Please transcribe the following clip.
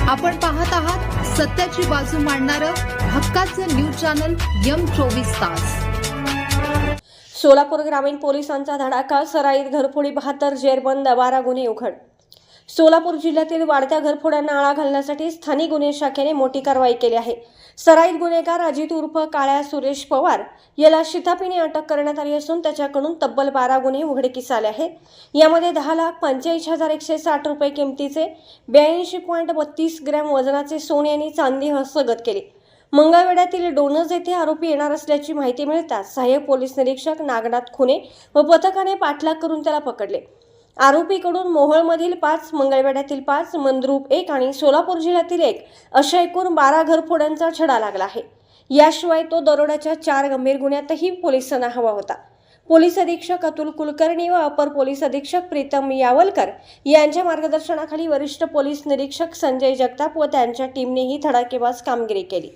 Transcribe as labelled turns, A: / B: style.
A: आपण पाहत आहात सत्याची बाजू मांडणारं हक्काचं न्यूज चॅनल M24 तास।
B: सोलापूर ग्रामीण पोलिसांचा धडाका, सराईत घरफोडी 72, जेरबंद 12 गुन्हे उघड। सोलापूर जिल्ह्यातील वाढत्या घरफोड्यांना आळा घालण्यासाठी स्थानिक गुन्हे शाखेने मोठी कारवाई केली आहे। सराईत गुन्हेगार अजित उर्फ काळ्या सुरेश पवार याला शिताफीने अटक करण्यात आली असून त्याच्याकडून तब्बल 12 गुन्हे उघडकीस आले आहेत। यामध्ये 10,45,160 रुपये किमतीचे 82.32 ग्रॅम वजनाचे सोने आणि चांदी हस्तगत केली। मंगळवेढ्यातील डोनज येथे आरोपी येणार असल्याची माहिती मिळताच सहाय्यक पोलीस निरीक्षक नागनाथ खुने व पथकाने पाठलाग करून त्याला पकडले। आरोपीकडून मोहोळमधील 5, मंगळवेढ्यातील 5, मंद्रुप 1 आणि सोलापूर जिल्ह्यातील 1 अशा एकूण 12 घरफोड्यांचा छडा लागला आहे। याशिवाय तो दरोड्याच्या 4 गंभीर गुन्ह्यातही पोलिसांना हवा होता। पोलीस अधीक्षक अतुल कुलकर्णी व अपर पोलीस अधीक्षक प्रीतम यावलकर यांच्या मार्गदर्शनाखाली वरिष्ठ पोलीस निरीक्षक संजय जगताप व त्यांच्या टीमने ही धडाकेबाज कामगिरी केली।